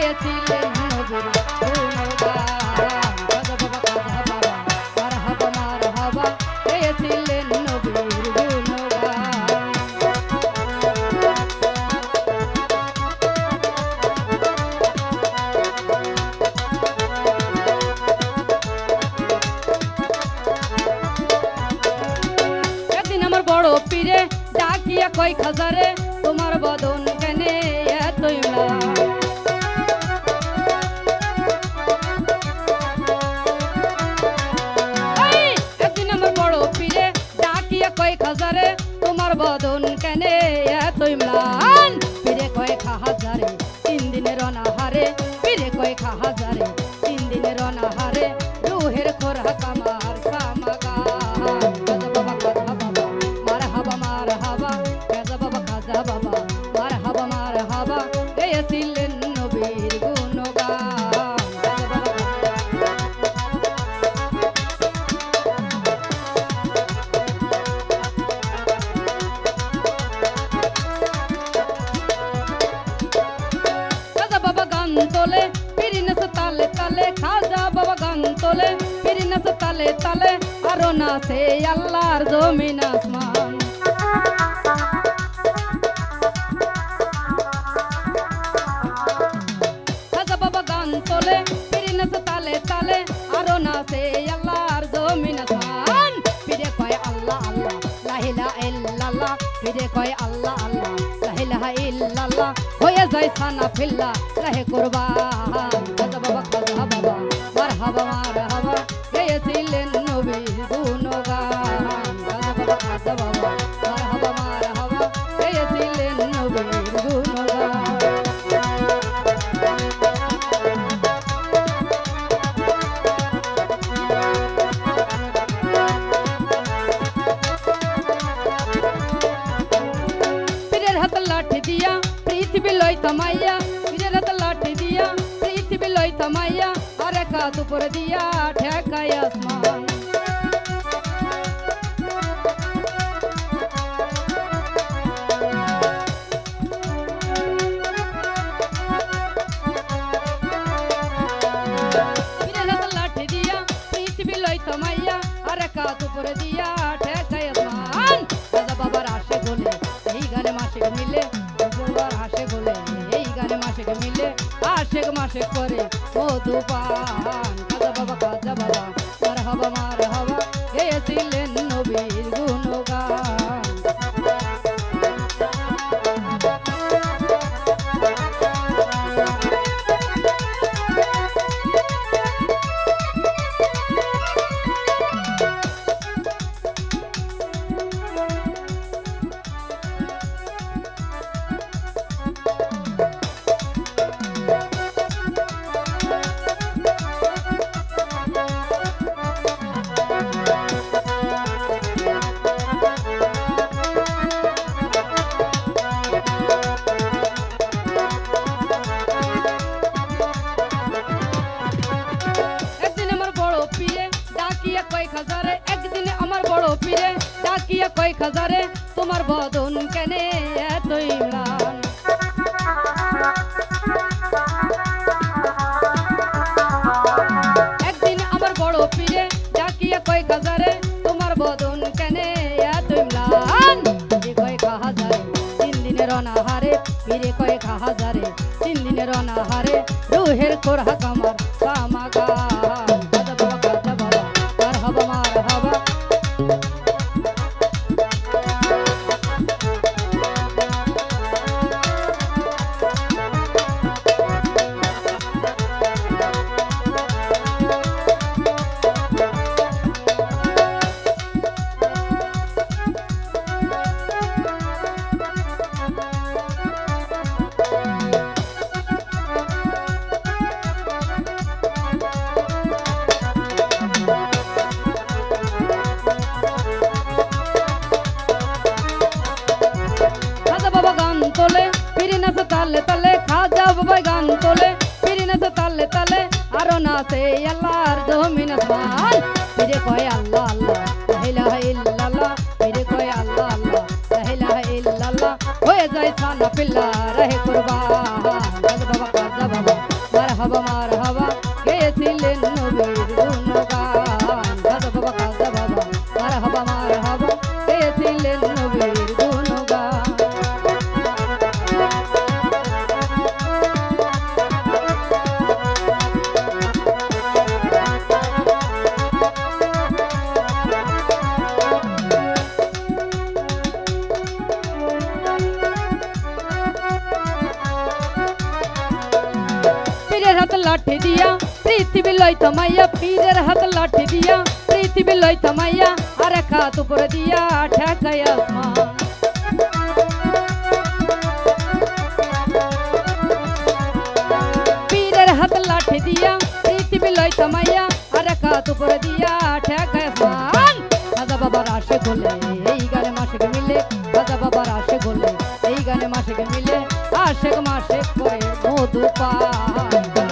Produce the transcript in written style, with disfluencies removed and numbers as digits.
গেয়েছিলেন নবীর গুণগান। খাজা বাবা মারহাবা মারহাবা গেয়েছিলেন নবীর গুণগান। একদিন আমার বড় পীরে ডাকিয়া কয় খাজারে তোমার বদন কেনে এতই ম্লান। একদিন আমার বড় পীরে ডাকিয়া কয় খাজারে তোমার বদন কেনে এতই ম্লান। পীরে কয় খাজারে 3 দিনের অনাহারে, পীরে কয় খাজারে 3 দিনের অনাহারে রুহের খোরাক আমার সামাগান। খাজা বাবা মারহাবা মারহাবা খাজা বাবা মারহাবা মারহাবা গেয়েছিলেন নবীর গুণগান। খাজা বাবা খাজা বাবা গান তোলে পীরি নাচে তালে তালে, খাজা বাবা গান তোলে পীরি নাচে তালে তালে, আরো নাচে আল্লাহর জমিন আসমান। খাজা বাবা গান তোলে পীরি নাচে তালে তালে, আরো নাচে আল্লাহর জমিন আসমান। পীরে কয় আল্লাহ আল্লাহ লা ইলাহা ইল্লাল্লাহ, পীরে কয় আল্লাহ আল্লাহ লা ইলাহা ইল্লাল্লাহ, হয়ে যায় সানা ফিল্লা রাহে কুরবান। খাজা বাবা মারহাবা মারহাবা গেয়েছিলেন নবীর গুণগান। খাজা বাবা মারহাবা মারহাবা গেয়েছিলেন নবীর গুণগান। পীরের হাতে লাঠি দিয়া পৃথিবী লই থামাইয়া, পীরের হাতে লাঠি দিয়া পৃথিবী লই থামাইয়া, আর একা দুপুর দিয়া ঠেকাই আসমান। পীরের হাতে লাঠি দিয়া পৃথিবী লই থামাইয়া, আর একা দুপুর দিয়া ঠেকাই আসমান। খাজা বাবার আসে বলে এই গানে মাসিক মিলে, বাবার আসে বলে এই গানে মাসিক মিলে, আশেক মাসিক করে মধুপান। খাজা বাবা মারহাবা মারহাবা গেয়েছিলেন নবীর গুণগান। খাজারে একদিনে আমার বড় পীরে ডাকিয়া কয় খাজারে তোমার বদন কেনে এতই ম্লান। একদিন আমার বড় পীরে ডাকিয়া কয় খাজারে তোমার বদন কেনে এতই ম্লান। পীরে কয় খাজারে 3 দিনের অনাহারে, পীরে কয় খাজারে 3 দিনের অনাহারে রুহের খোরাক আমার সামাগান। খাজা বাবা মারহাবা মারহাবা তালে তালে খাজা বাবা গান তোলে পীর নাচে তালে তালে আরো নাচে আল্লাহর জমিন আসমান। পীরে কয় আল্লাহ আল্লাহ লা ইলাহা ইল্লাল্লাহ, পীরে কয় আল্লাহ আল্লাহ লা ইলাহা ইল্লাল্লাহ, হয়ে যায় সানা পিল্লা রাহে কুরবান। খাজা বাবা লাঠি দিয়া পৃথিবী লই থামাইয়া পীরের হাত লাঠি দিয়া পৃথিবী লই থামাইয়া আর এক হাত উপরে দিয়া ঠেকাই আসমান পীরের হাত লাঠি দিয়া পৃথিবী লই থামাইয়া আর এক হাত উপরে দিয়া ঠেকাই আসমান খাজা বাবার আশে গোলে এই গানে মাসে মিলে খাজা বাবার আশে গোলে এই গানে মাসে মিলে আশেক মাসে করে মধু পান